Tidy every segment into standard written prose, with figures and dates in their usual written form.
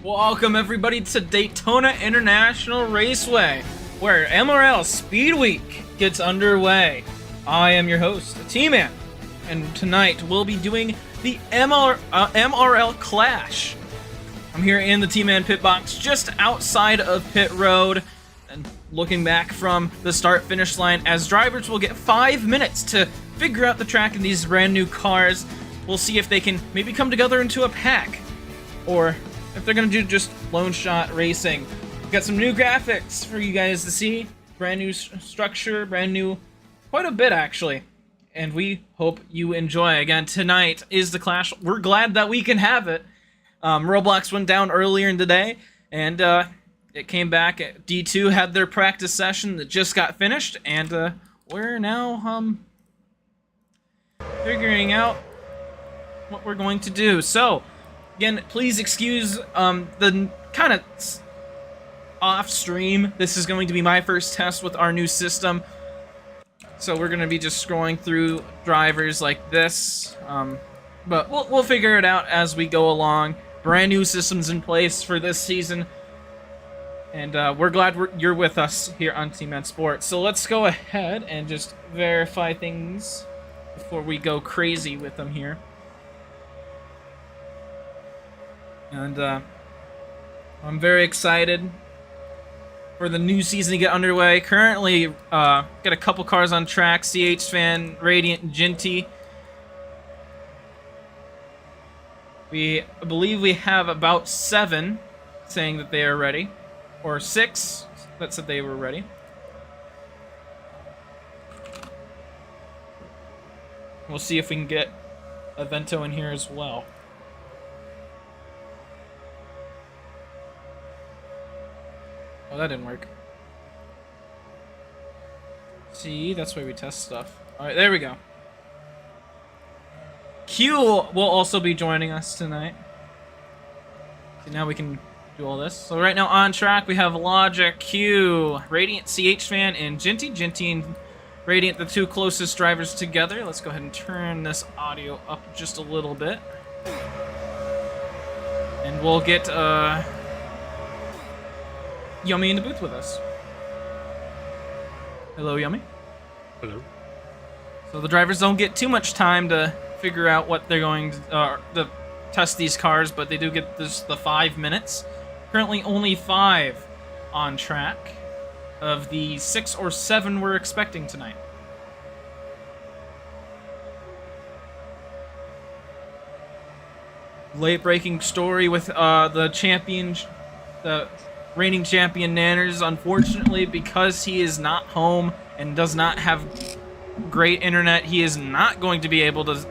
Welcome everybody to Daytona International Raceway, where MRL Speedweek gets underway. I am your host, Tman, and tonight we'll be doing the MRL Clash. I'm here in the Tman pit box, just outside of pit road, and looking back from the start-finish line, as drivers will get 5 minutes to figure out the track in these brand new cars. We'll see if they can maybe come together into a pack, or if they're gonna do just lone shot racing. We've got some new graphics for you guys to see, brand new structure, brand new, quite a bit actually, and we hope you enjoy. Again, tonight is the Clash. We're glad that we can have it. Roblox went down earlier in the day, and it came back. D2 had their practice session that just got finished, and we're now figuring out what we're going to do. So again, please excuse the kind of off stream. This is going to be my first test with our new system, so we're going to be just scrolling through drivers like this, but we'll figure it out as we go along. Brand new systems in place for this season, and we're glad you're with us here on Tman Sports. So let's go ahead and just verify things before we go crazy with them here. And I'm very excited for the new season to get underway. Currently, got a couple cars on track: CH-Fan, Radiant, and Ginty. I believe we have about 7 saying that they are ready, or 6 that said they were ready. We'll see if we can get a Vento in here as well. Oh, that didn't work. See, that's why we test stuff. Alright, there we go. Q will also be joining us tonight. So now we can do all this. So right now on track we have Logic, Q, Radiant, CH-Fan, and Ginty. Ginty and Radiant, the two closest drivers together. Let's go ahead and turn this audio up just a little bit. And we'll get Yummy in the booth with us. Hello, Yummy. Hello. So the drivers don't get too much time to figure out what they're going to test these cars, but they do get the 5 minutes. Currently only 5 on track of the 6 or 7 we're expecting tonight. Late breaking story with the reigning champion Nanners. Unfortunately, because he is not home and does not have great internet, he is not going to be able to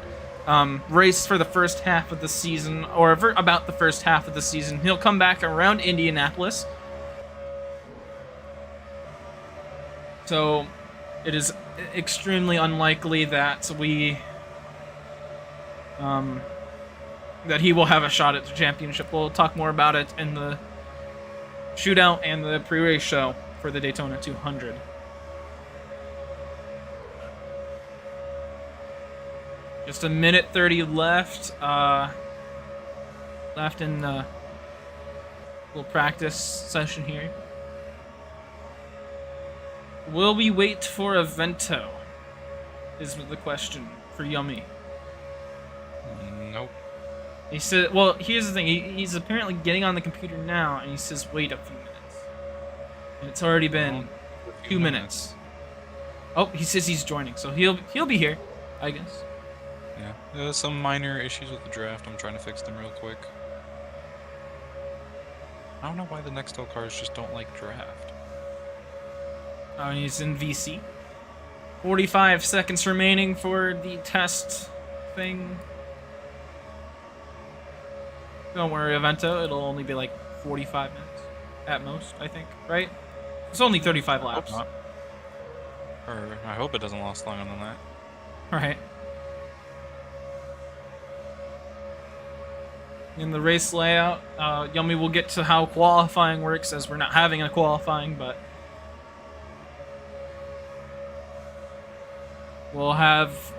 race for the first half of the season, or for about the first half of the season. He'll come back around Indianapolis. So it is extremely unlikely that that he will have a shot at the championship. We'll talk more about it in the shootout and the pre-race show for the Daytona 200. Just a minute 30 left. Left in the little practice session here. Will we wait for a Vento? Is the question for Yummy. Nope. He said, well, here's the thing. He's apparently getting on the computer now, and he says, wait a few minutes. And it's already been 2 minutes. Oh, he says he's joining, so he'll be here, I guess. Yeah. There's some minor issues with the draft. I'm trying to fix them real quick. I don't know why the Nextel cars just don't like draft. He's in VC. 45 seconds remaining for the test thing. Don't worry, Evento. It'll only be like 45 minutes at most, I think, right? It's only 35 laps. Or I hope it doesn't last longer than that. Right. In the race layout, Yummy will get to how qualifying works, as we're not having a qualifying, but we'll have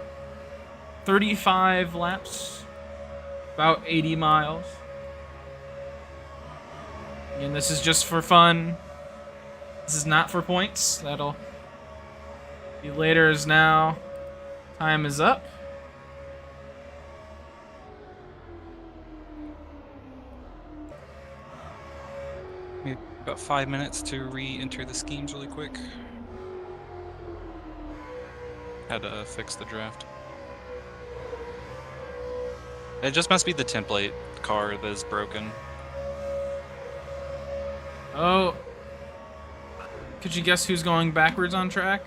35 laps, about 80 miles. Again, this is just for fun. This is not for points. That'll be later as now. Time is up. We have about 5 minutes to re-enter the schemes really quick. Had to fix the draft. It just must be the template car that is broken. Oh. Could you guess who's going backwards on track?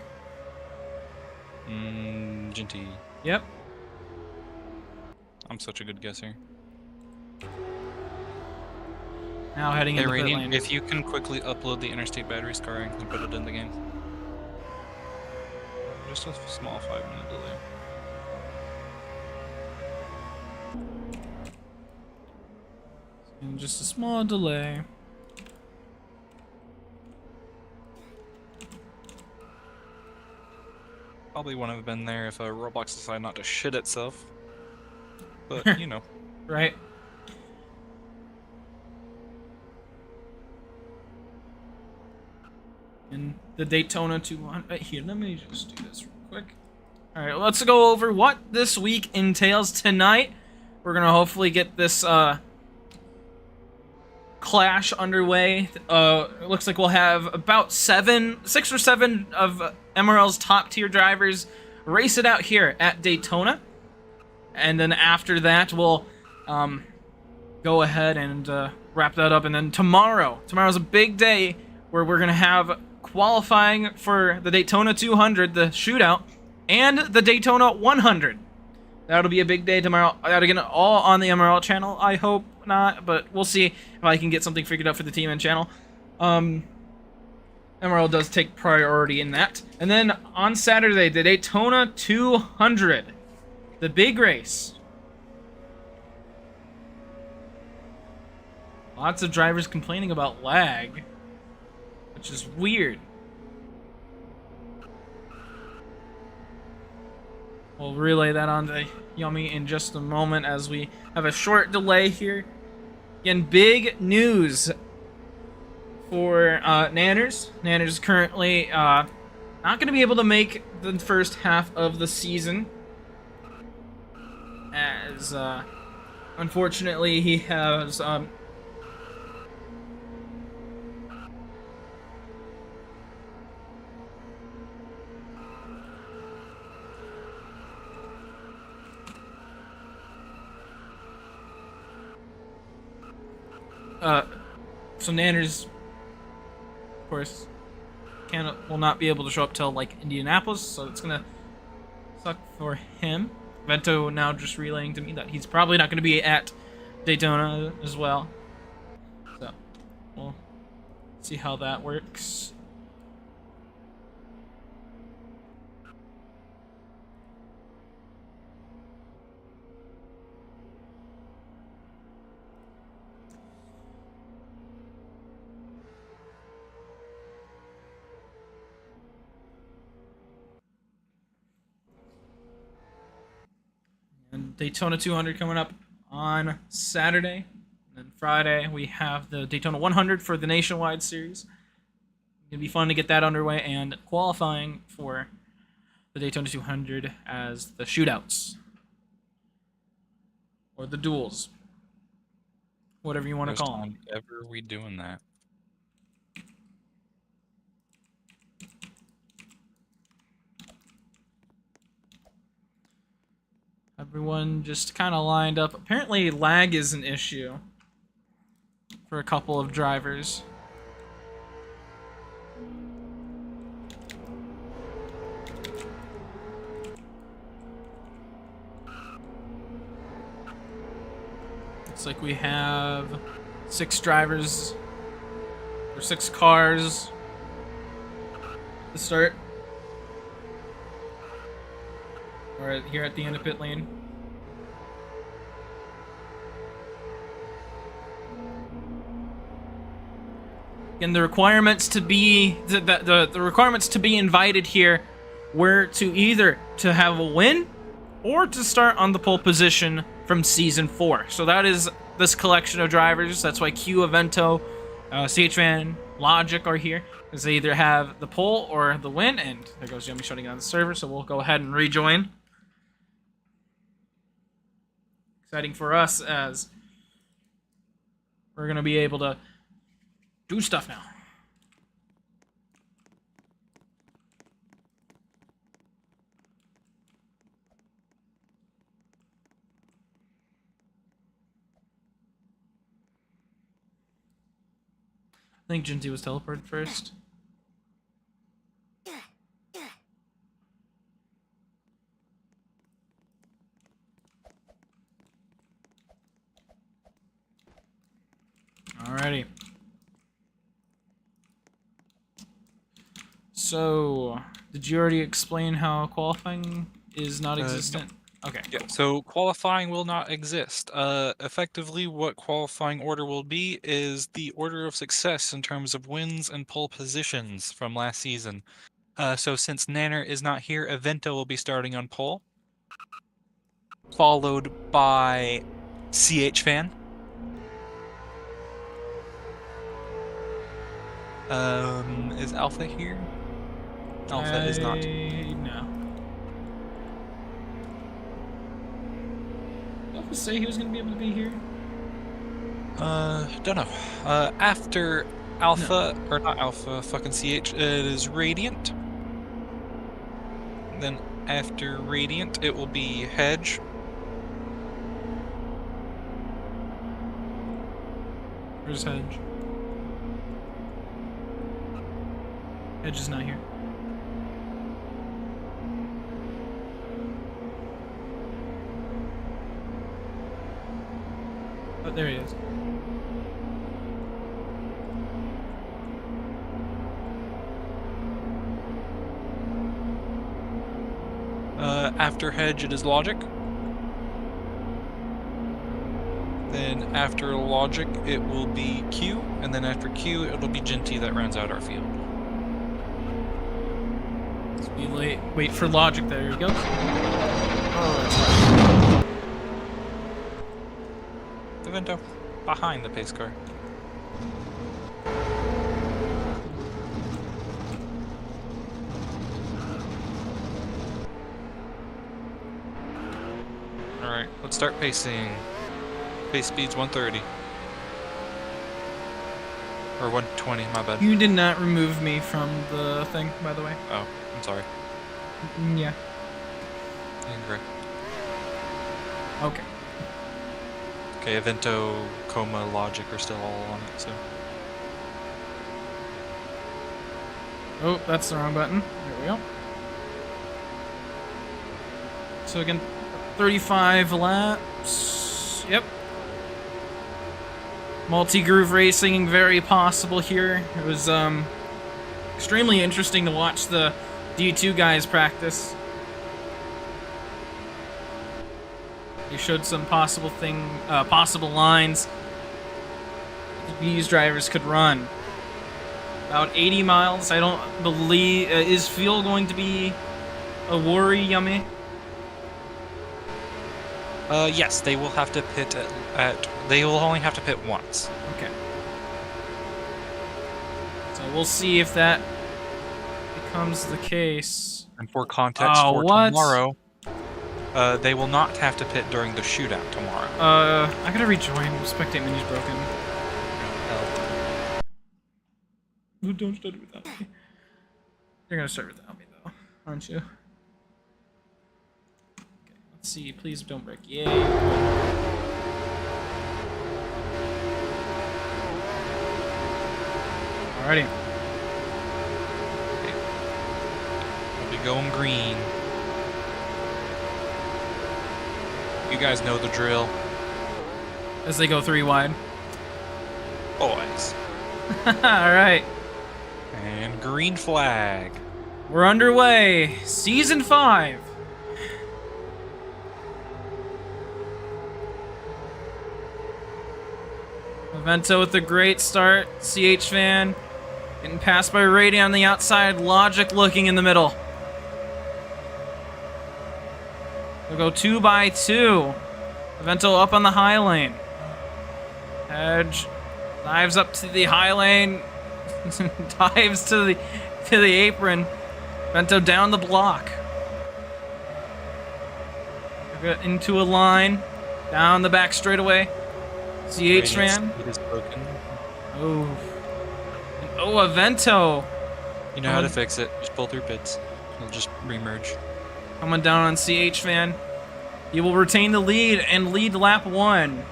Genty. Yep. I'm such a good guesser. Now heading Hey, into pit Rainy, lane. if you can quickly upload the Interstate Batteries car and put it in the game. Just a small 5-minute delay. And just a small delay. Probably wouldn't have been there if Roblox decided not to shit itself. But, you know. Right. And the Daytona 200. Here, let me just do this real quick. Alright, let's go over what this week entails tonight. We're gonna hopefully get this clash underway. It looks like we'll have about 6 or 7 of MRL's top tier drivers race it out here at Daytona. And then after that, we'll go ahead and wrap that up. And then tomorrow's a big day where we're gonna have qualifying for the Daytona 200, the shootout, and the Daytona 100. That'll be a big day tomorrow. That'll get all on the MRL channel. I hope not, but we'll see if I can get something figured out for the Tman channel. MRL does take priority in that. And then on Saturday, the Daytona 200, the big race. Lots of drivers complaining about lag, which is weird. We'll relay that on to Yummy in just a moment as we have a short delay here. Again, big news for Nanners. Nanners is currently not going to be able to make the first half of the season, as unfortunately he has so Nanners, of course, will not be able to show up till like Indianapolis, so it's gonna suck for him. Vento now just relaying to me that he's probably not gonna be at Daytona as well. So we'll see how that works. And Daytona 200 coming up on Saturday. And then Friday, we have the Daytona 100 for the Nationwide Series. It's going to be fun to get that underway, and qualifying for the Daytona 200 as the shootouts. Or the duels. Whatever you want to call them. Ever we doing that? Everyone just kind of lined up. Apparently lag is an issue for a couple of drivers. Looks like we have 6 drivers, or 6 cars to start. We're here at the end of pit lane. And the requirements to be the requirements to be invited here were to either to have a win or to start on the pole position from season 4. So that is this collection of drivers. That's why Q, Avento, CHVan, Logic are here, because they either have the pole or the win, and there goes Yummy shutting down the server, so we'll go ahead and rejoin. Exciting for us, as we're going to be able to do stuff now. I think Jinty was teleported first. Alrighty. So, did you already explain how qualifying is not existent? Okay. Yeah, so qualifying will not exist. Effectively, what qualifying order will be is the order of success in terms of wins and pole positions from last season. So since Nanner is not here, Evento will be starting on pole, followed by CHVan. Is Alpha here? Alpha is not. No. Did Alpha say he was going to be able to be here? Don't know. After Alpha, or not Alpha, fucking CH, it is Radiant. Then after Radiant, it will be Hedge. Where's Hedge? Hedge is not here. Oh, there he is. After Hedge, it is Logic. Then after Logic, it will be Q, and then after Q, it'll be Jinty that rounds out our field. Let's be late. Wait for Logic. There he goes. Oh, the Vento behind the pace car. Alright, let's start pacing. Pace speed's 130. Or 120, my bad. You did not remove me from the thing, by the way. Oh, I'm sorry. Yeah. Incorrect. Okay. Okay, Evento, Coma, Logic are still all on it, so. Oh, that's the wrong button. There we go. So again, 35 laps. Yep. Multi-groove racing, very possible here. It was extremely interesting to watch the D2 guys practice. They showed some possible lines these drivers could run. About 80 miles. I don't believe is fuel going to be a worry, Yummy? Yes, they will have to pit they will only have to pit once. Okay. So we'll see if that becomes the case. And for context, for what? tomorrow, they will not have to pit during the shootout tomorrow. I gotta rejoin. Spectate menu's broken. Hell. Ooh, don't start without me. You're gonna start without me, though, aren't you? Let's see, please don't break. Yay. Alrighty. Okay. We'll be going green. You guys know the drill. As they go 3 wide. Boys. Alright. And green flag. We're underway. Season 5. Evento with a great start. CHVan getting passed by Radiant on the outside. Logic looking in the middle. We'll go 2 by 2. Evento up on the high lane. Edge Dives up to the high lane. Dives to the apron. Vento down the block. Into a line. Down the back straightaway. CH ran. It is broken. Oh. Oh, a Vento. You know how to fix it. Just pull through pits. It'll just remerge. Coming down on CH fan. He will retain the lead and lead lap 1.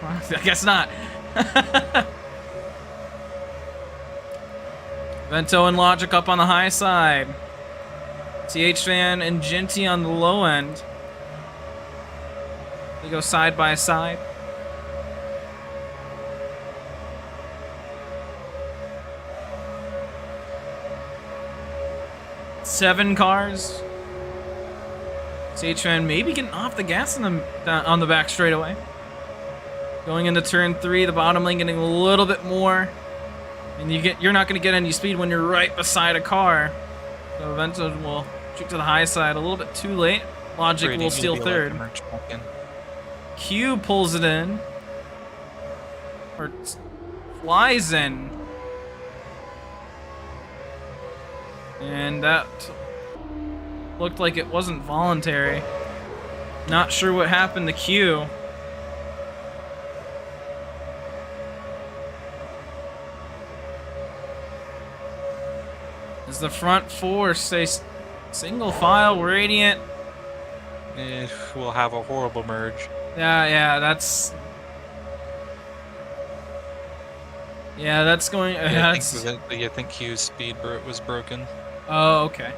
I guess not. Vento and Logic up on the high side. CH fan and Genty on the low end. They go side by side. Seven cars. CH fan maybe getting off the gas on the back straightaway. Going into turn 3, the bottom lane getting a little bit more. And you're not going to get any speed when you're right beside a car. So Vento will shoot to the high side a little bit too late. Logic Brady will steal third. Q pulls it in. Or flies in. And that looked like it wasn't voluntary. Not sure what happened to Q. As the front four stay single file, Radiant. We'll have a horrible merge. Yeah, that's going. I think Q's speed was broken. Oh, okay.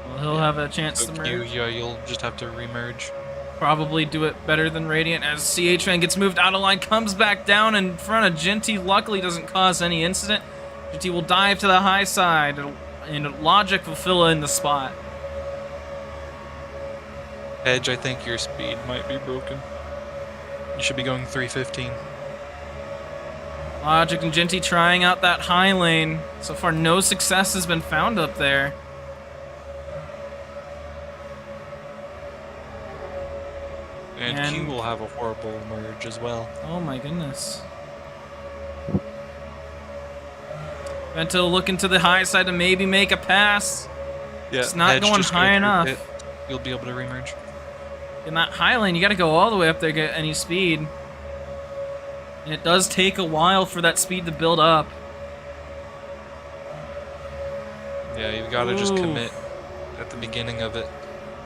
Well, he'll have a chance to merge. You'll just have to remerge. Probably do it better than Radiant as CH fan gets moved out of line, comes back down in front of Genty. Luckily, doesn't cause any incident. Genty will dive to the high side, and Logic will fill in the spot. Edge, I think your speed might be broken. You should be going 315. Logic and Genty trying out that high lane. So far, no success has been found up there. And Q will have a horrible merge as well. Oh my goodness. Vento looking to the high side to maybe make a pass. Yeah, it's not going high enough. You'll be able to remerge. In that high lane, you got to go all the way up there to get any speed. And it does take a while for that speed to build up. Yeah, you've got to just commit at the beginning of it.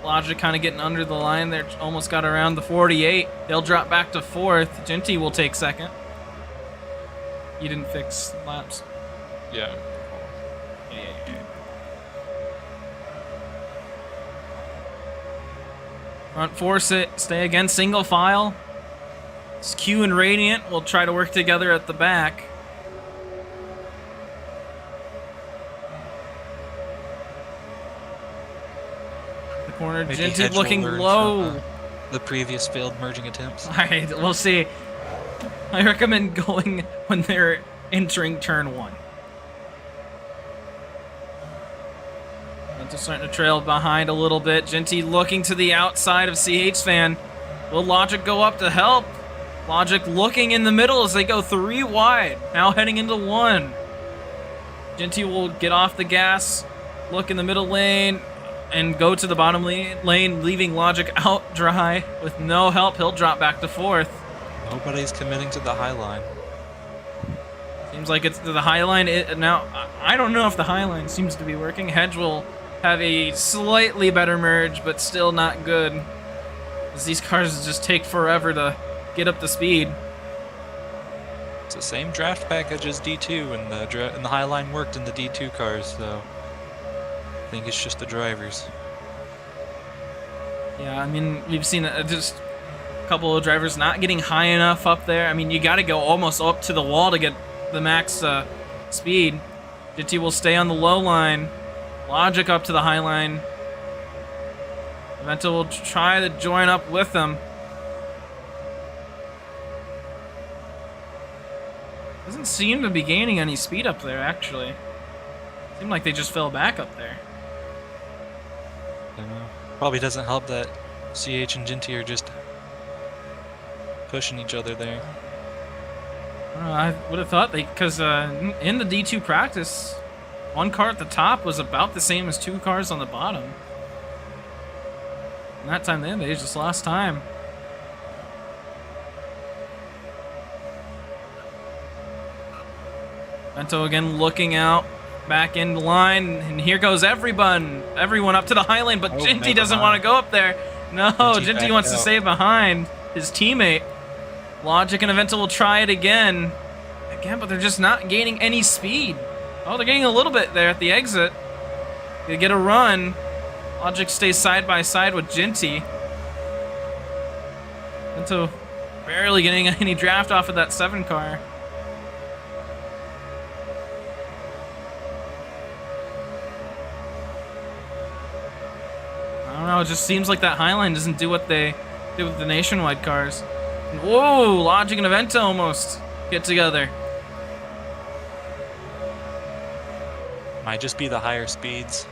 Logic kind of getting under the line there. Almost got around the 48. They'll drop back to 4th. Genty will take 2nd. You didn't fix laps. Yeah. Front four stay again single file. Q and Radiant will try to work together at the back. The corner, Genty looking low. From, the previous failed merging attempts. Alright, we'll see. I recommend going when they're entering turn 1. Just starting to trail behind a little bit. Genty looking to the outside of CH fan. Will Logic go up to help? Logic looking in the middle as they go 3 wide. Now heading into 1. Genty will get off the gas, look in the middle lane, and go to the bottom lane, leaving Logic out dry. With no help, he'll drop back to 4th. Nobody's committing to the high line. Seems like it's the high line. Now, I don't know if the high line seems to be working. Hedge will have a slightly better merge, but still not good. As these cars just take forever to get up to speed. It's the same draft package as D2, and the high line worked in the D2 cars, so I think it's just the drivers. Yeah, I mean, we've seen just a couple of drivers not getting high enough up there. I mean, you got to go almost up to the wall to get the max speed. Genty will stay on the low line. Logic up to the high line. Vento will try to join up with them. Doesn't seem to be gaining any speed up there, actually. Seemed like they just fell back up there. I don't know. Probably doesn't help that CH and Genty are just pushing each other there. I would have thought because in the D2 practice, one car at the top was about the same as 2 cars on the bottom. And that time they just lost time. Vento again looking out, back in the line, and here goes everyone up to the high lane, but Ginty doesn't want to go up there. No, Ginty wants to stay behind his teammate. Logic and Vento will try it again, but they're just not gaining any speed. Oh, they're getting a little bit there at the exit. They get a run. Logic stays side by side with Ginty. Vento barely getting any draft off of that 7 car. I don't know, it just seems like that Highline doesn't do what they did with the nationwide cars. And whoa, Logic and Vento almost get together. Might just be the higher speeds.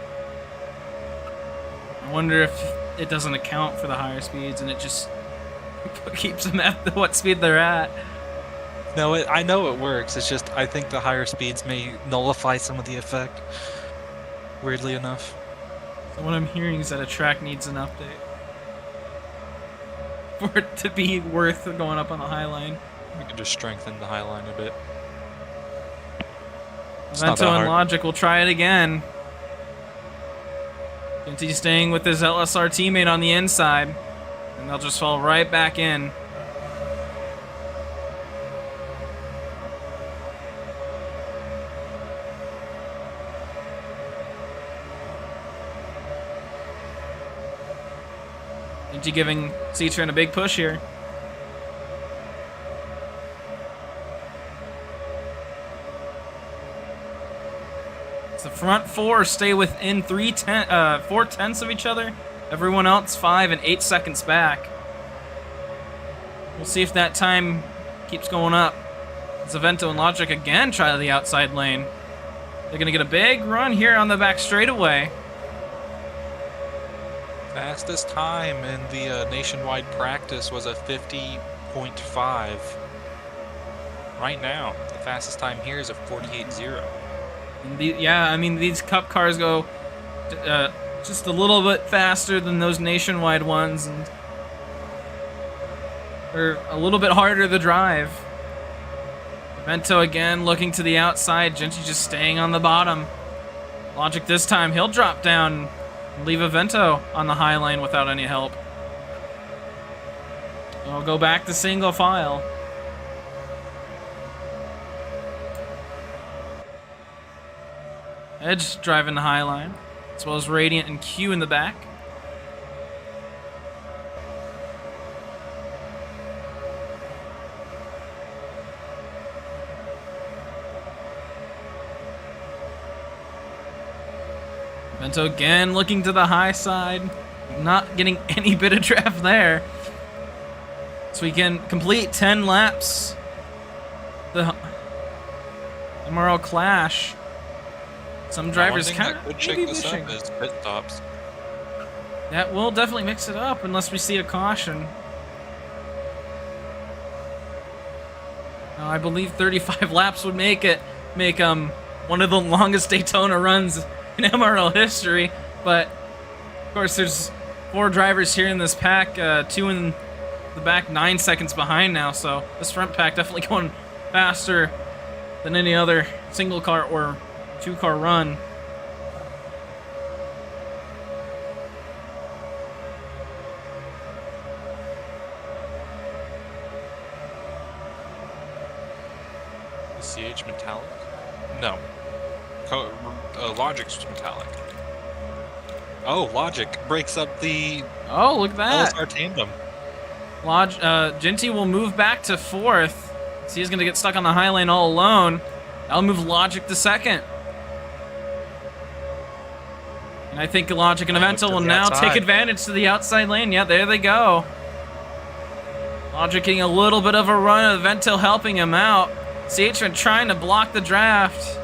I wonder if it doesn't account for the higher speeds and it just keeps them at what speed they're at. No, I know it works. It's just I think the higher speeds may nullify some of the effect. Weirdly enough. So what I'm hearing is that a track needs an update for it to be worth going up on the high line. We can just strengthen the high line a bit. Vento and Logic will try it again. Ginty staying with his LSR teammate on the inside, and they'll just fall right back in. Ginty giving C-Tran a big push here. The front 4 stay within 4/10 of each other. Everyone else 5 and 8 seconds back. We'll see if that time keeps going up. As Vento and Logic again try the outside lane. They're gonna get a big run here on the back straightaway. Fastest time in the nationwide practice was a 50.5. Right now, the fastest time here is a 48.0. Yeah, I mean, these cup cars go just a little bit faster than those nationwide ones, and they're a little bit harder to drive. Vento again looking to the outside. Ginty just staying on the bottom. Logic this time, he'll drop down and leave a Vento on the high lane without any help. I'll go back to single file. Edge driving the high line, as well as Radiant and Q in the back. Vento again looking to the high side, not getting any bit of draft there. So we can complete 10 laps. The MRL Clash. Some drivers kind of could shake this up is pit stops. That will definitely mix it up unless we see a caution. I believe 35 laps would make one of the longest Daytona runs in MRL history. But of course, there's 4 drivers here in this pack, 2 in the back, 9 seconds behind now. So this front pack definitely going faster than any other single car or 2-car run. Is CH metallic? No. Logic's metallic. Oh, Logic breaks up the look at that. LSR tandem. Ginty will move back to 4th. So he's going to get stuck on the high lane all alone. I'll move Logic to 2nd. And I think Logic and Vento will now take advantage to the outside lane. Yeah, there they go. Logic getting a little bit of a run, Vento helping him out. CHman trying to block the draft.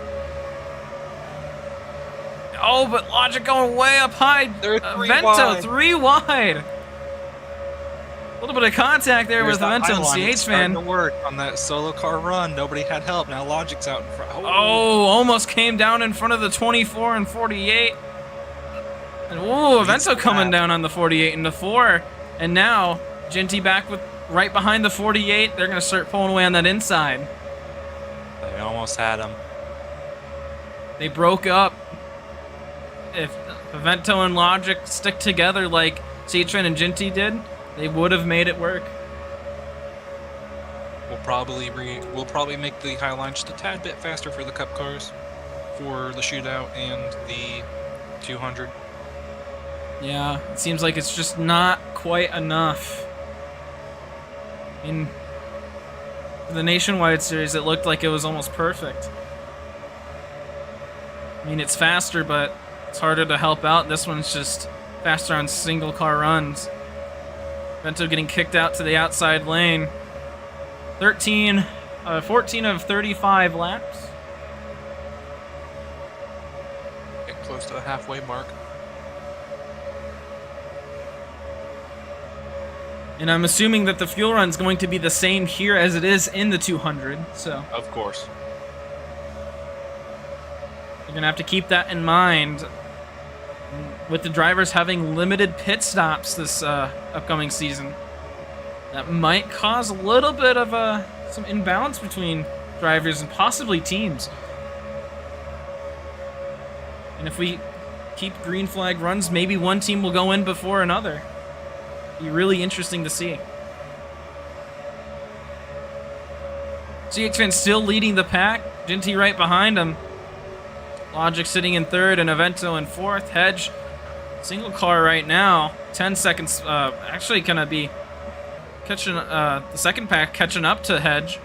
Oh, but Logic going way up high. They're 3 Vento wide. 3 wide. A little bit of contact there with that Vento and Highline. It's starting CH-Man. to work on that solo car run. Nobody had help. Now Logic's out in front. Oh, almost came down in front of the 24 and 48. And ooh, Vento coming down on the 48 and the 4. And now, Ginty back with right behind the 48. They're going to start pulling away on that inside. They almost had him. They broke up. If Vento and Logic stick together like CH-Man and Ginty did, they would have made it work. We'll probably make the Highline just a tad bit faster for the Cup cars, for the shootout and the 200. Yeah, it seems like it's just not quite enough. In the Nationwide Series, it looked like it was almost perfect. I mean, it's faster, but it's harder to help out. This one's just faster on single car runs. Vento getting kicked out to the outside lane. 14 of 35 laps. Getting close to the halfway mark. And I'm assuming that the fuel run's going to be the same here as it is in the 200, so. Of course. You're gonna have to keep that in mind. With the drivers having limited pit stops this upcoming season, that might cause a little bit of some imbalance between drivers and possibly teams. And if we keep green flag runs, maybe one team will go in before another. Be really interesting to see. CH-Man still leading the pack. Ginty right behind him. Logic sitting in third and Avento in fourth. Hedge, single car right now. 10 seconds. Actually, gonna be catching the second pack catching up to Hedge.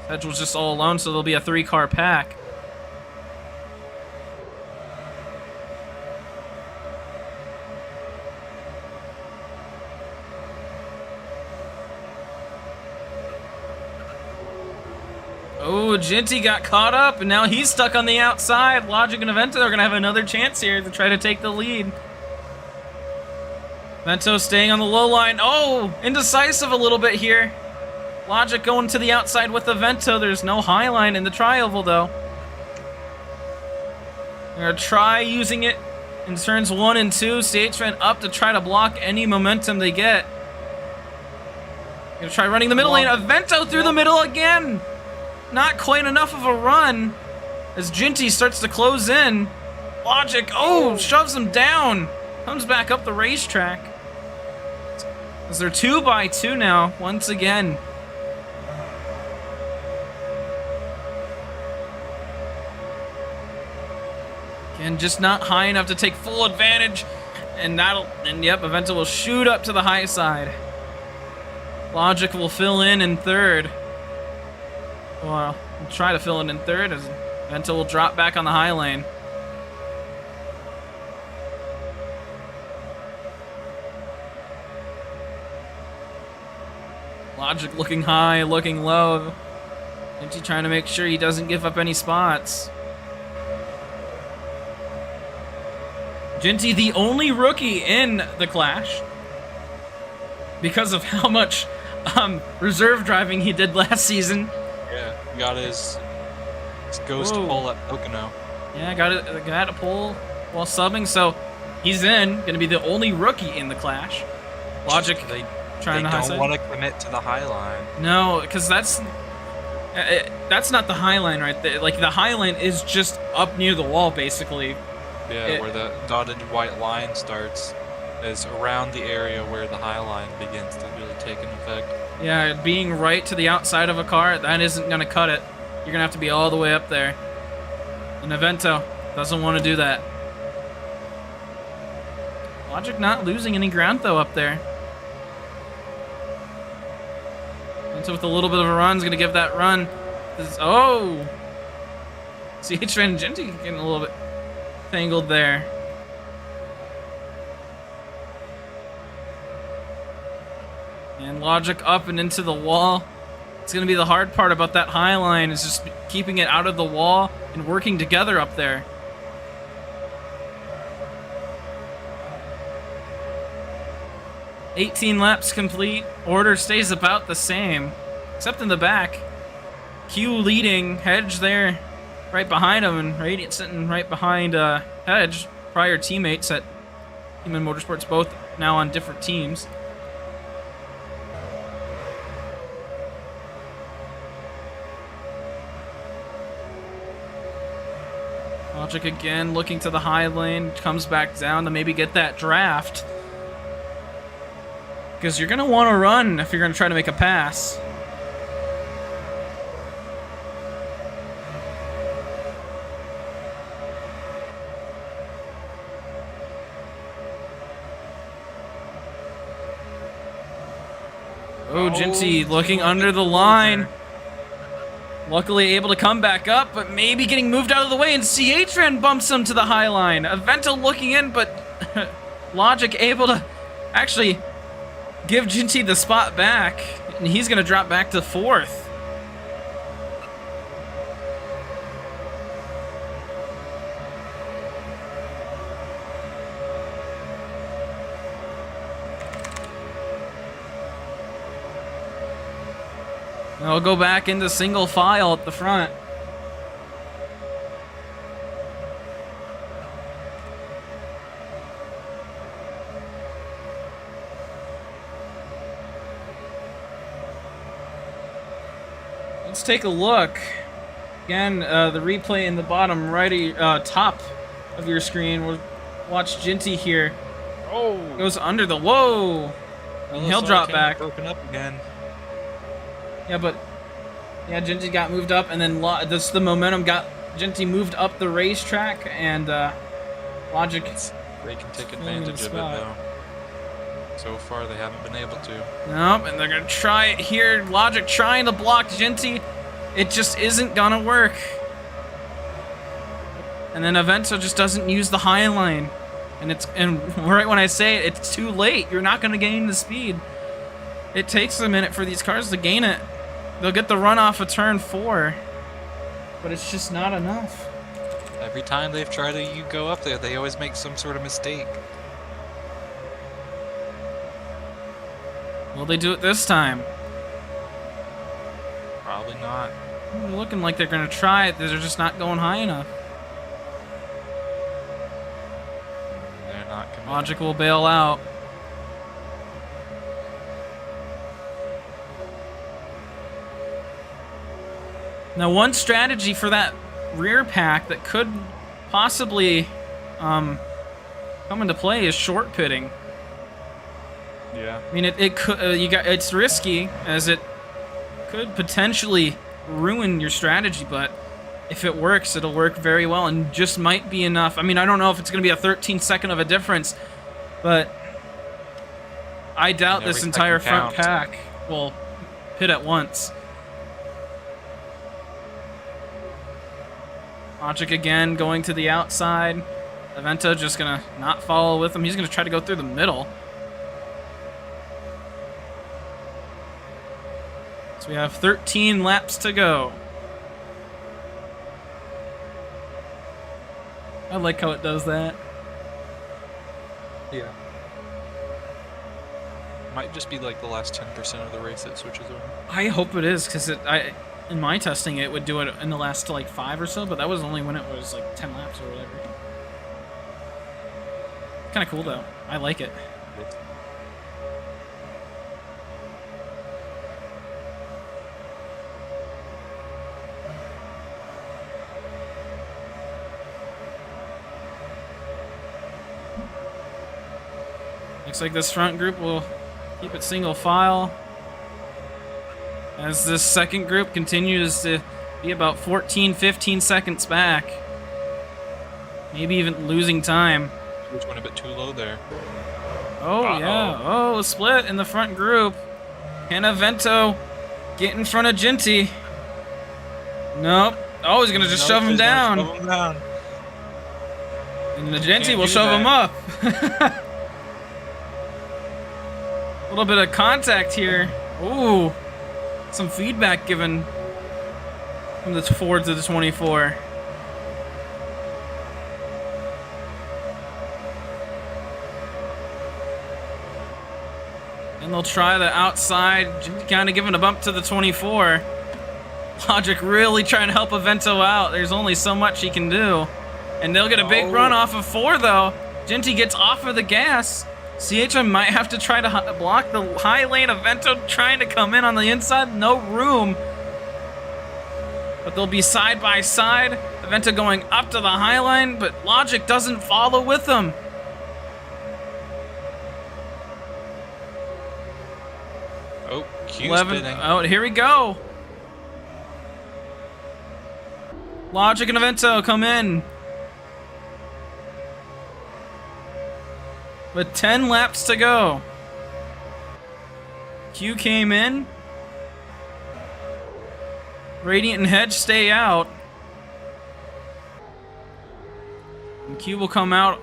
Hedge was just all alone, so there'll be a 3-car pack. Oh, Ginty got caught up, and now he's stuck on the outside. Logic and Avento are going to have another chance here to try to take the lead. Vento staying on the low line. Oh, indecisive a little bit here. Logic going to the outside with Avento. There's no high line in the tri-oval, though. They're going to try using it in turns 1 and 2. CH-Man up to try to block any momentum they get. Going to try running the middle lane. Avento through the middle again. Not quite enough of a run as Ginty starts to close in. Logic, shoves him down. Comes back up the racetrack. As they're 2x2 now, once again. Again, just not high enough to take full advantage. And yep, Avento will shoot up to the high side. Logic will fill in third. Well, we'll try to fill it in third as Vento will drop back on the high lane. Logic looking high, looking low. Ginty trying to make sure he doesn't give up any spots. Ginty, the only rookie in the clash, because of how much reserve driving he did last season. Yeah, got his ghost pull at Pocono. Yeah, got a pull while subbing, so he's gonna be the only rookie in the clash. Logic trying to high side. They don't want to commit to the high line. No, because that's not the high line right there. Like, the high line is just up near the wall, basically. Yeah, where the dotted white line starts is around the area where the high line begins to really take an effect. Yeah, being right to the outside of a car, that isn't going to cut it. You're going to have to be all the way up there. And Avento doesn't want to do that. Logic not losing any ground, though, up there. Avento with a little bit of a run is going to give that run. CH-Man and Ginty getting a little bit tangled there. And Logic up and into the wall. It's going to be the hard part about that high line, is just keeping it out of the wall and working together up there. 18 laps complete. Order stays about the same, except in the back. Q leading, Hedge there right behind him, and Radiant sitting right behind Hedge. Prior teammates at Tman Motorsports, both now on different teams. Logic again looking to the high lane, comes back down to maybe get that draft. Because you're going to want to run if you're going to try to make a pass. Oh, Jinty looking under the line. Luckily able to come back up, but maybe getting moved out of the way, and Chatran bumps him to the high line. Avento looking in, but Logic able to actually give Jinty the spot back, and he's going to drop back to 4th. I'll go back into single file at the front. Let's take a look. Again, the replay in the bottom right, top of your screen. We'll watch Jinty here. Oh, goes under the whoa. And he'll drop back. Broken up again. Yeah, but yeah, Jinty got moved up, and then the momentum got Jinty moved up the racetrack, and Logic. They can take advantage of it though. So far, they haven't been able to. Nope, and they're gonna try it here. Logic trying to block Jinty. It just isn't gonna work. And then Avento just doesn't use the high line, and right when I say it, it's too late. You're not gonna gain the speed. It takes a minute for these cars to gain it. They'll get the run off of turn 4, but it's just not enough. Every time they've tried to go up there, they always make some sort of mistake. Will they do it this time? Probably not. They're looking like they're gonna try it. They're just not going high enough. They're not committed. Logic will bail out. Now, one strategy for that rear pack that could possibly come into play is short pitting. Yeah. I mean, it could it's risky, as it could potentially ruin your strategy, but if it works, it'll work very well and just might be enough. I mean, I don't know if it's going to be a 13-second of a difference, but I doubt this entire front pack will pit at once. Logic again going to the outside. Avento just going to not follow with him. He's going to try to go through the middle. So we have 13 laps to go. I like how it does that. Yeah. Might just be like the last 10% of the race it switches over. I hope it is, because in my testing it would do it in the last like 5 or so, but that was only when it was like 10 laps or whatever. Kind of cool though. I like it. Looks like this front group will keep it single file, as this second group continues to be about 14-15 seconds back. Maybe even losing time. Which went a bit too low there. Oh, yeah. Oh, split in the front group. Can Avento get in front of Jinty? Nope. Oh, he's going to just shove him down. And the Jinty will shove him up. A little bit of contact here. Ooh. Some feedback given from the Ford to the 24. And they'll try the outside, kind of giving a bump to the 24. Logic really trying to help Avento out. There's only so much he can do. And they'll get a big run off of 4, though. Genty gets off of the gas. CHM might have to try to block the high lane. Avento trying to come in on the inside. No room. But they'll be side by side. Avento going up to the high line, but Logic doesn't follow with them. Oh, Q's spinning. Oh, here we go. Logic and Avento come in. With 10 laps to go. Q came in. Radiant and Hedge stay out. And Q will come out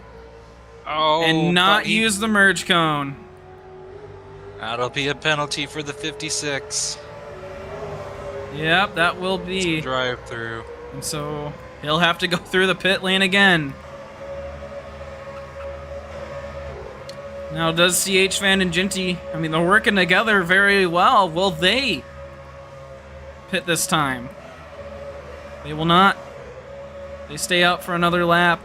and not use the merge cone. That'll be a penalty for the 56. Yep, that will be. Drive through. And so he'll have to go through the pit lane again. Now, does CH Fan and Genty, I mean, they're working together very well. Will they pit this time? They will not. They stay out for another lap.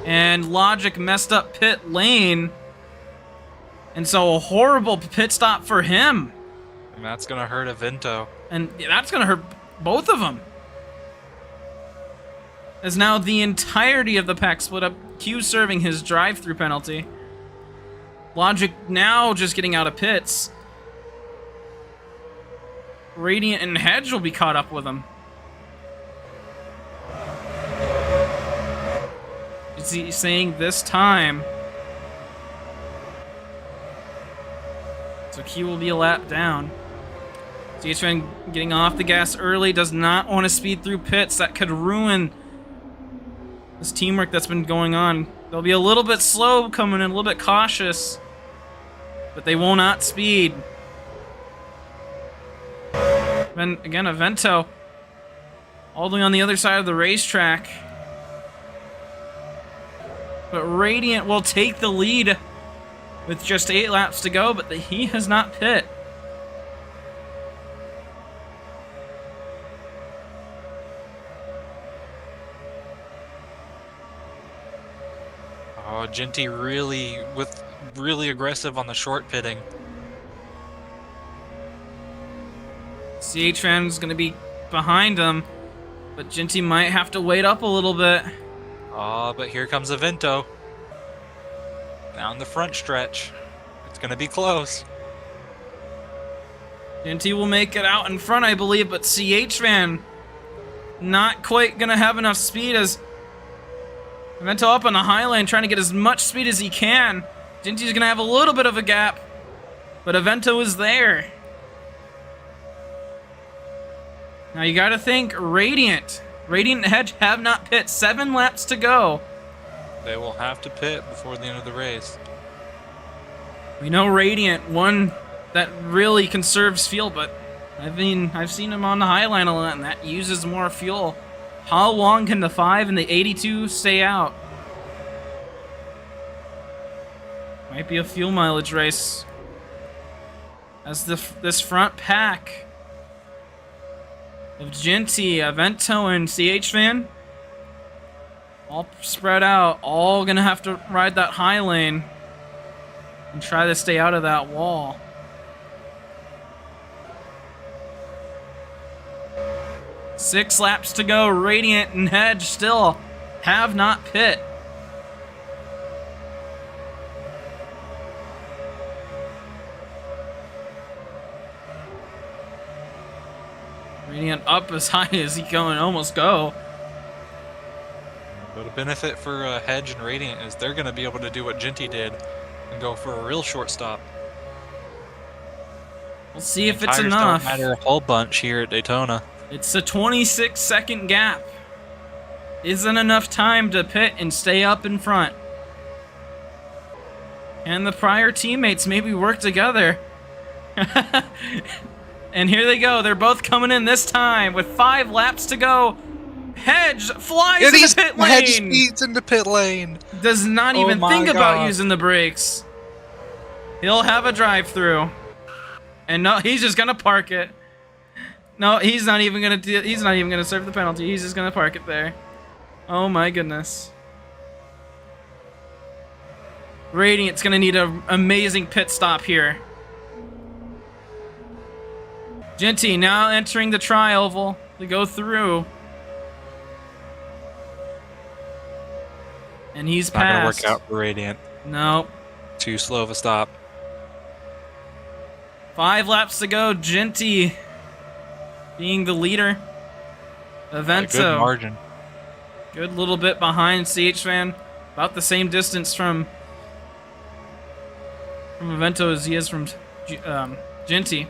And Logic messed up pit lane. And so a horrible pit stop for him. And that's going to hurt Avento. And that's going to hurt both of them. As now the entirety of the pack split up. Q serving his drive-through penalty. Logic now just getting out of pits. Radiant and Hedge will be caught up with him. Is he saying this time? So Q will be a lap down. CHN getting off the gas early, does not want to speed through pits. That could ruin this teamwork that's been going on. They'll be a little bit slow coming in, a little bit cautious, but they will not speed. Then again, Avento all the way on the other side of the racetrack. But Radiant will take the lead with just 8 laps to go, but he has not pit. Oh, Genty really aggressive on the short pitting. CH Fan's gonna be behind him, but Genty might have to wait up a little bit. Oh, but here comes Avento. Down the front stretch. It's gonna be close. Genty will make it out in front, I believe, but CH Fan not quite gonna have enough speed as Avento up on the high lane, trying to get as much speed as he can. Genty's gonna have a little bit of a gap, but Avento is there. Now you gotta think, Radiant and Hedge have not pit. 7 laps to go. They will have to pit before the end of the race. We know Radiant, one that really conserves fuel, but I've seen him on the high line a lot, and that uses more fuel. How long can the 5 and the 82 stay out? Might be a fuel mileage race. As this front pack of Genty, Avento, and CH Fan all spread out, all gonna have to ride that high lane and try to stay out of that wall. Six laps to go. Radiant and Hedge still have not pit. Radiant up as high as he can almost go. But a benefit for Hedge and Radiant is they're going to be able to do what Genty did and go for a real short stop. We'll see if it's enough. Don't matter a whole bunch here at Daytona. It's a 26-second gap. Isn't enough time to pit and stay up in front. And the prior teammates maybe work together. And here they go. They're both coming in this time with 5 laps to go. Hedge flies And into pit Hedge lane. speeds into pit lane. Does not even my think about God. using the brakes. He'll have a drive-through, and no, he's just gonna park it. No, he's not even gonna do. He's not even gonna serve the penalty. He's just gonna park it there. Oh my goodness. Radiant's gonna need an amazing pit stop here. Genty now entering the tri-oval to go through. And he's Not gonna passed. work out for Radiant. No. Too slow of a stop. 5 laps to go. Genty being the leader. Evento. Good margin. Good little bit behind CH-Fan. About the same distance from Evento as he is from Genty.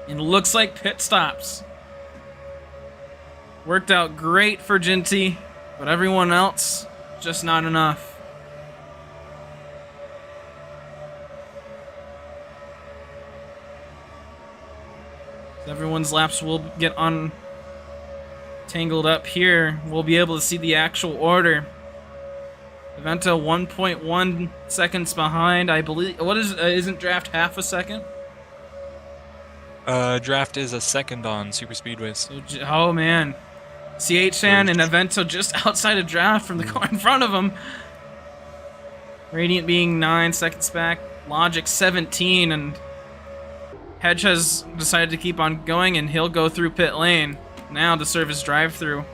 And it looks like pit stops. Worked out great for Genty, but everyone else, just not enough. Everyone's laps will get tangled up here. We'll be able to see the actual order. Evento 1.1 seconds behind, I believe. What is? Isn't draft half a second? Draft is a second on super speedways. So, oh man, CH-Fan and Evento just outside of draft from the car in front of him. Radiant being 9 seconds back. Logic 17, and Hedge has decided to keep on going, and he'll go through pit lane now to serve his drive-through.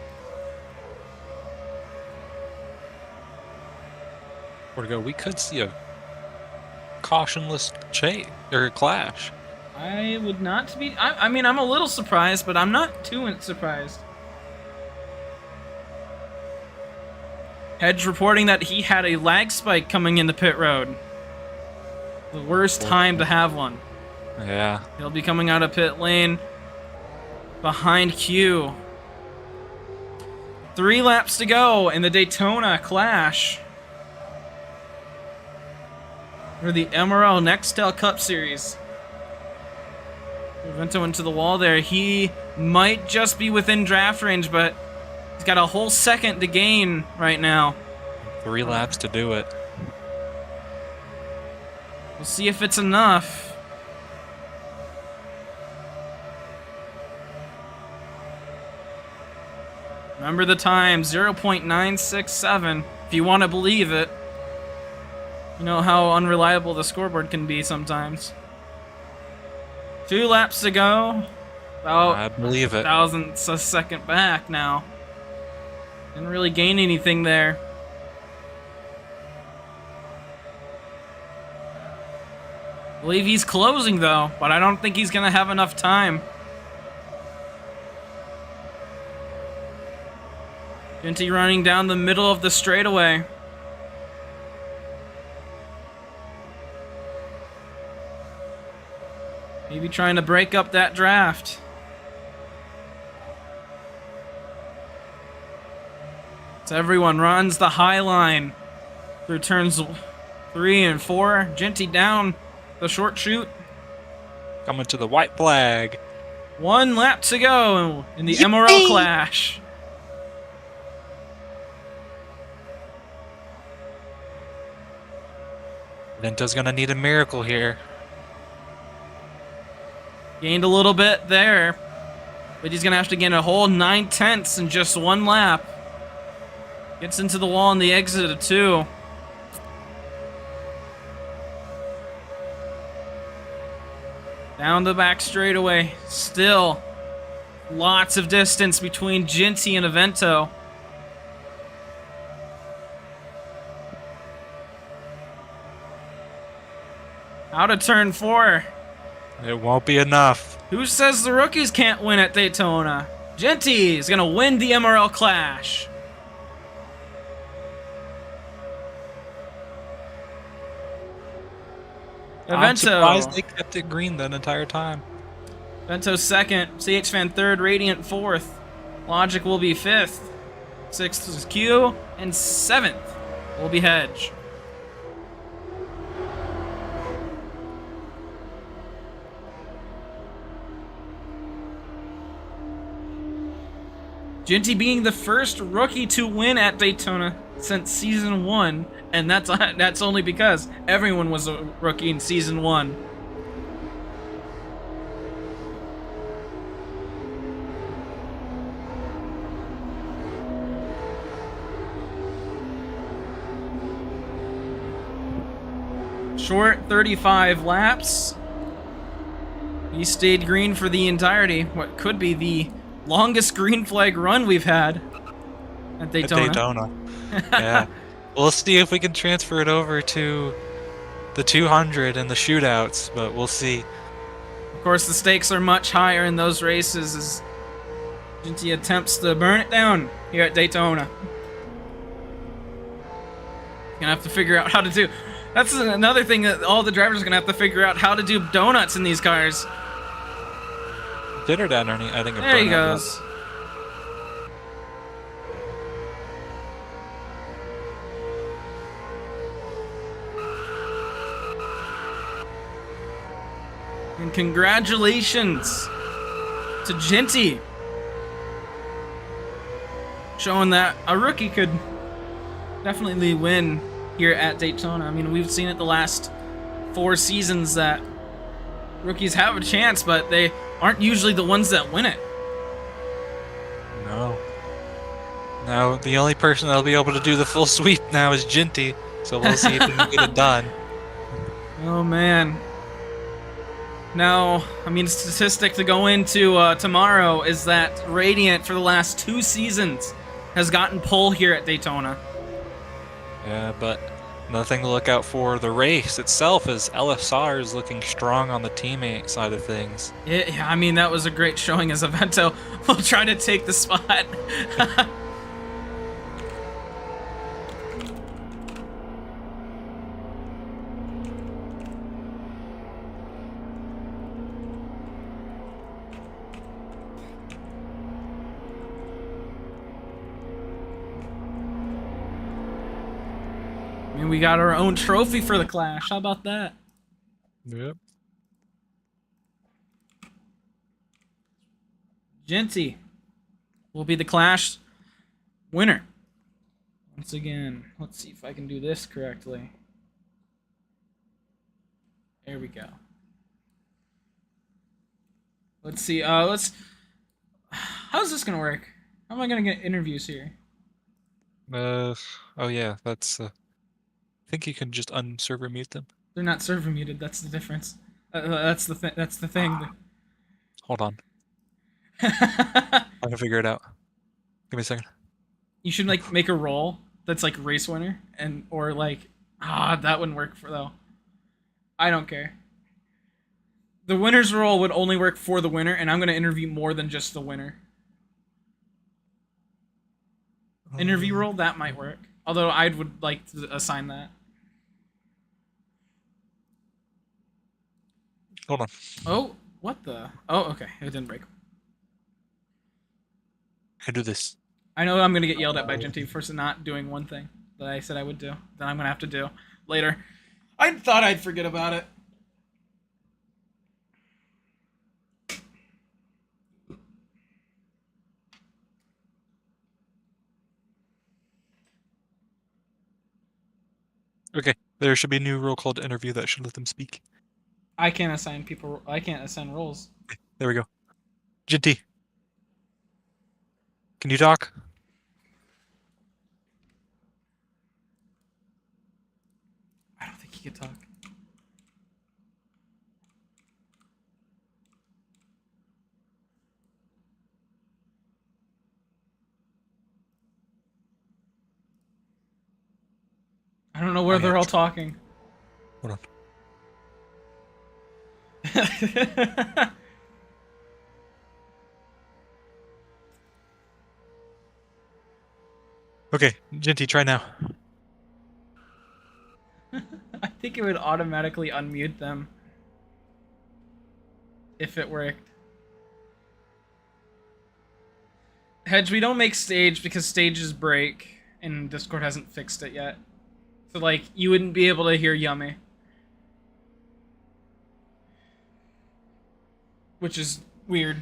Where to go? We could see a cautionless clash. I would not be. I mean, I'm a little surprised, but I'm not too surprised. Hedge reporting that he had a lag spike coming into pit road. The worst time to have one. Yeah. He'll be coming out of pit lane behind Q. 3 laps to go in the Daytona clash for the MRL Nextel Cup Series. Evento into the wall there. He might just be within draft range, but he's got a whole second to gain right now. 3 laps to do it. We'll see if it's enough. Remember the time, 0.967, if you want to believe it. You know how unreliable the scoreboard can be sometimes. 2 laps to go. About I believe it. thousandths a second back now. Didn't really gain anything there. I believe he's closing though, but I don't think he's gonna have enough time. Genty running down the middle of the straightaway. Maybe trying to break up that draft. So everyone runs the high line through turns 3 and 4. Genty down the short chute. Coming to the white flag. 1 lap to go in the MRL clash. Vento's gonna need a miracle here. Gained a little bit there, but he's gonna have to gain a whole 9/10 in just 1 lap. Gets into the wall on the exit of 2. Down the back straightaway. Still lots of distance between Genty and Evento. Out of turn 4. It won't be enough. Who says the rookies can't win at Daytona? Genty is gonna win the MRL clash. I'm Evento. surprised they kept it green that entire time. Evento 2nd, CH-Fan 3rd, Radiant 4th. Logic will be 5th. 6th is Q, and 7th will be Hedge. Ginty being the first rookie to win at Daytona since Season 1, and that's only because everyone was a rookie in Season 1. Short 35 laps. He stayed green for the entirety. What could be the longest green flag run we've had at Daytona. At Daytona. Yeah. We'll see if we can transfer it over to the 200 and the shootouts, but we'll see. Of course, the stakes are much higher in those races as Ginty attempts to burn it down here at Daytona. Gonna have to figure out how to do. That's another thing that all the drivers are gonna have to figure out, how to do donuts in these cars. Dinner down, Ernie. I think there he goes. And congratulations to Ginty, showing that a rookie could definitely win here at Daytona. I mean, we've seen it the last 4 seasons that rookies have a chance, but they aren't usually the ones that win it. No. Now, the only person that'll be able to do the full sweep now is Ginty, so we'll see if he can get it done. Oh, man. Now, I mean, a statistic to go into tomorrow is that Radiant, for the last 2 seasons, has gotten pole here at Daytona. Yeah, but another thing to look out for the race itself is LSR is looking strong on the teammate side of things. Yeah, I mean, that was a great showing as Avento will try to take the spot. And we got our own trophy for the Clash. How about that? Yep. Ginty will be the Clash winner. Once again, let's see if I can do this correctly. There we go. Let's see. How's this gonna work? How am I gonna get interviews here? Oh yeah, that's. I think you can just unserver mute them. They're not server muted. That's the difference. That's the thing. That's the thing. Hold on. I can figure it out. Give me a second. You should like make a role that's like race winner or like that wouldn't work for though. I don't care. The winner's role would only work for the winner, and I'm gonna interview more than just the winner. Interview role, that might work. Although I would like to assign that. Hold on. Oh, what the? Oh, okay. It didn't break. I can do this. I know I'm going to get yelled at by Ginty for not doing one thing that I said I would do. That I'm going to have to do later. I thought I'd forget about it. Okay, there should be a new role called interview that should let them speak. I can't assign people. I can't assign roles. Okay, there we go. Ginty, can you talk? I don't think he can talk. I don't know where they're all talking. Hold on. Okay, Ginty, try now. I think it would automatically unmute them if it worked. Hedge, we don't make stage because stages break and Discord hasn't fixed it yet. So like you wouldn't be able to hear Yummy. Which is weird.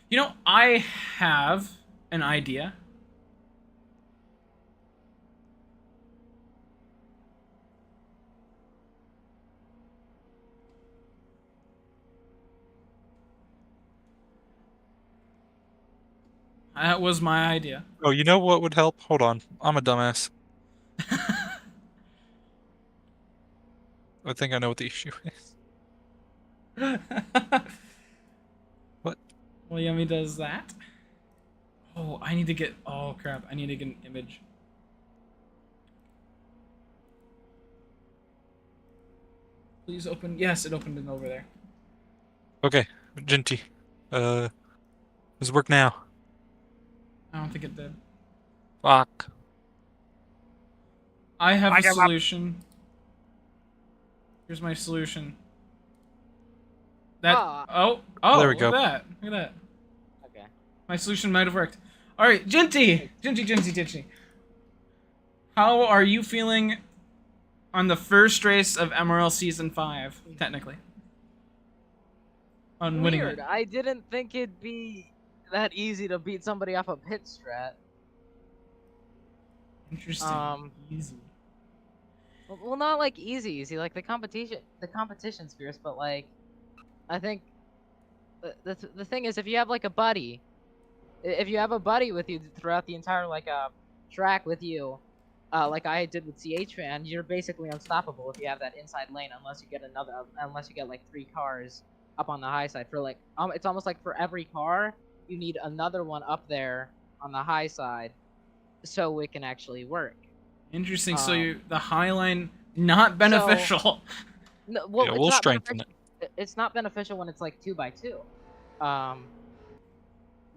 You know, I have an idea. That was my idea. Oh, you know what would help? Hold on. I'm a dumbass. I think I know what the issue is. What? Well, Yummy does that. Oh, I need to get... Oh, crap. I need to get an image. Please open... Yes, it opened it over there. Okay, Genty. Does it work now? I don't think it did. Fuck. I have I a give up. solution. Here's my solution. That... Oh, There we look go. at that. Look at that. Okay. My solution might have worked. Alright, Genty. How are you feeling on the first race of MRL Season 5, technically? On winning Weird. it. I didn't think it'd be that easy to beat somebody off a pit strat. Interesting. Easy. Well, not like easy. Like the competition's fierce, but like, I think the thing is, if you have like a buddy, if you have a buddy with you throughout the entire like track with you, like I did with Tman, you're basically unstoppable if you have that inside lane, unless you get like 3 cars up on the high side. For like, it's almost like for every car, you need another one up there on the high side, so it can actually work. Interesting. So the high line not beneficial. No, well, Yeah, it's we'll not strengthen it. It's not beneficial when it's like 2x2,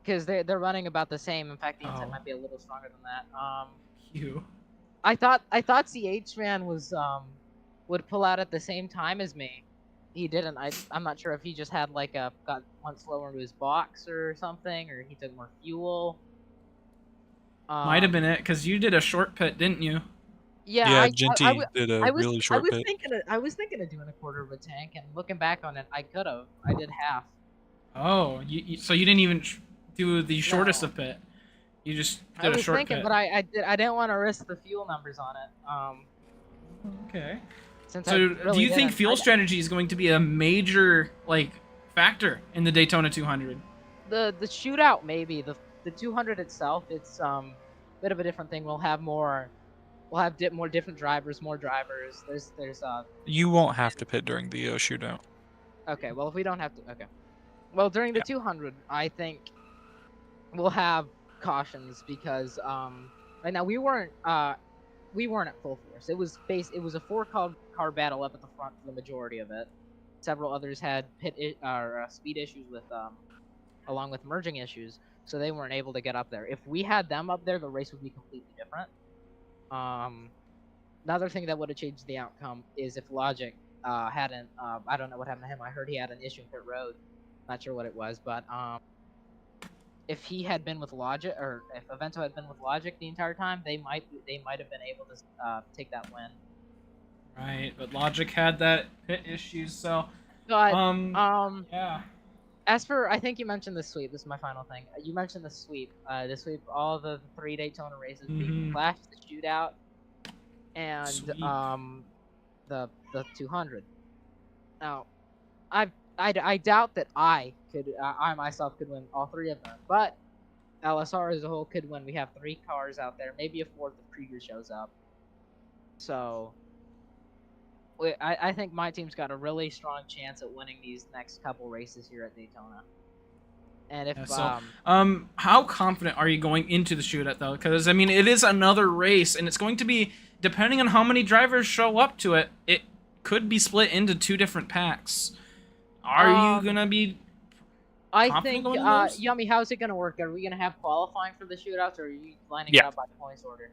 because they're running about the same. In fact, the inside might be a little stronger than that. You. I thought CH-Man was would pull out at the same time as me. He didn't. I'm not sure if he just had like got one slower into his box or something, or he took more fuel. Might have been it, because you did a short pit, didn't you? Yeah, Genty did a really short pit. I was thinking of doing a quarter of a tank, and looking back on it, I could have. I did half. Oh, so you didn't even do the shortest No. of pit. You just did a short thinking, pit. but I didn't want to risk the fuel numbers on it. Okay. Since So do you think fuel strategy is going to be a major like factor in the Daytona 200? The shootout maybe. The 200 itself, it's bit of a different thing. We'll have more different drivers, more drivers. There's You won't have to pit during the shootout. Okay, well if we don't have to, okay. Well, during the 200, I think we'll have cautions because right now we weren't at full force. It was a 4-car battle up at the front for the majority of it. Several others had speed issues with along with merging issues, so they weren't able to get up there. If we had them up there, the race would be completely different. Another thing that would have changed the outcome is if Logic hadn't, I don't know what happened to him. I heard he had an issue in pit road. Not sure what it was, but if he had been with Logic, or if Avento had been with Logic the entire time, they might have been able to take that win. Right, but Logic had that pit issue, so But yeah. As for, I think you mentioned the sweep. This is my final thing. You mentioned the sweep. All the 3 Daytona races: the Clash, the Shootout, and Sweep. the 200. Now, I doubt that I myself could win all 3 of them, but LSR as a whole could win. We have 3 cars out there, maybe a 4th if Krieger shows up. So I think my team's got a really strong chance at winning these next couple races here at Daytona. And if how confident are you going into the shootout though? Because I mean, it is another race, and it's going to be, depending on how many drivers show up to it, it could be split into 2 different packs. Are you gonna be? I think Yummy, how's it gonna work? Are we gonna have qualifying for the shootouts, or are you lining it up by points order?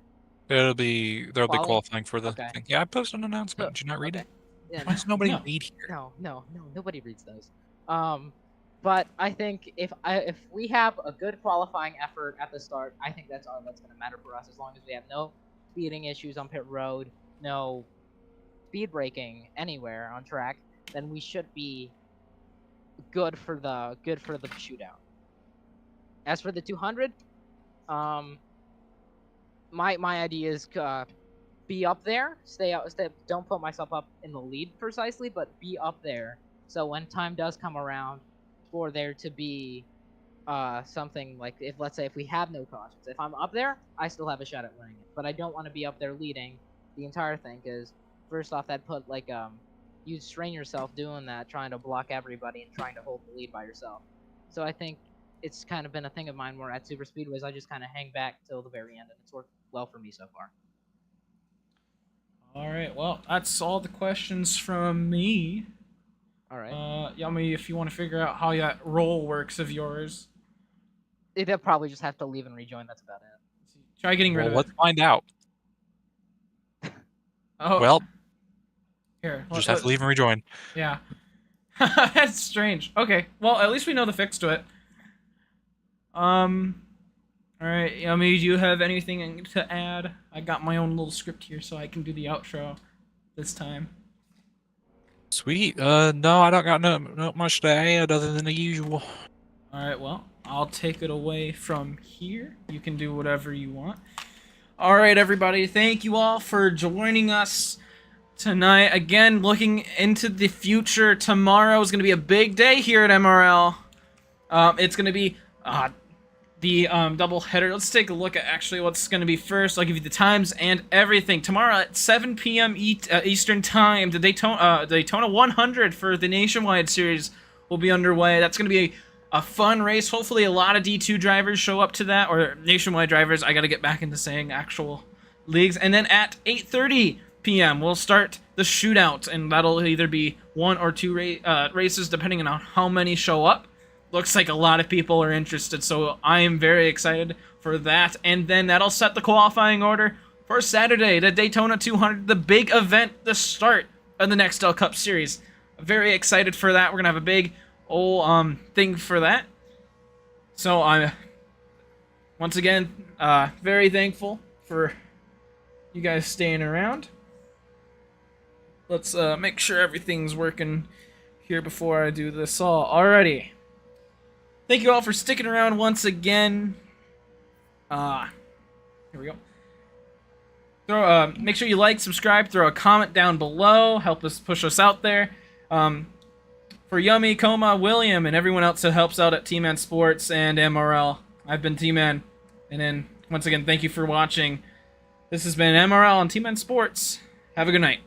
There'll be qualifying for the thing. Yeah, I posted an announcement. Did you not read it? Yeah, Why does nobody read here? No, nobody reads those. But I think if we have a good qualifying effort at the start, I think that's all that's gonna matter for us. As long as we have no speeding issues on pit road, no speed braking anywhere on track, then we should be good for the shootout. As for the 200, my idea is be up there, stay, don't put myself up in the lead precisely, but be up there. So when time does come around, for there to be something like, if let's say if we have no cautions, if I'm up there, I still have a shot at winning it. But I don't want to be up there leading the entire thing, because first off, that put like you'd strain yourself doing that, trying to block everybody and trying to hold the lead by yourself. So I think it's kind of been a thing of mine where at super speedways I just kind of hang back till the very end, and it's worked well for me so far. All right, well, that's all the questions from me. All right. Yummy, if you want to figure out how that role works of yours, They'll probably just have to leave and rejoin. That's about it. try getting rid Well, of let's it. find out. Oh, Well, here. just have to leave and rejoin. Yeah. That's strange. Okay, well, at least we know the fix to it. All right, Yummy, do you have anything to add? I got my own little script here, so I can do the outro this time. Sweet. No, I don't got not much to add other than the usual. All right, well, I'll take it away from here. You can do whatever you want. All right, everybody, thank you all for joining us tonight. Again, looking into the future, tomorrow is going to be a big day here at MRL. It's going to be the double header. Let's take a look at actually what's going to be first. I'll give you the times and everything. Tomorrow at 7 p.m. Eastern Time, the Daytona 100 for the Nationwide Series will be underway. That's going to be a fun race. Hopefully a lot of D2 drivers show up to that, or Nationwide drivers. I got to get back into saying actual leagues. And then at 8:30 p.m. we'll start the shootout, and that'll either be 1 or 2 races depending on how many show up. Looks like a lot of people are interested, so I am very excited for that. And then that'll set the qualifying order for Saturday, the Daytona 200, the big event, the start of the Nextel Cup Series. Very excited for that. We're gonna have a big old thing for that. So I'm once again very thankful for you guys staying around. Let's make sure everything's working here before I do this all. Alrighty. Thank you all for sticking around once again. Here we go. Make sure you like, subscribe, throw a comment down below, help us push us out there. For Yummy, Coma, William, and everyone else that helps out at Tman Sports and MRL, I've been Tman. And then once again, thank you for watching. This has been MRL and Tman Sports. Have a good night.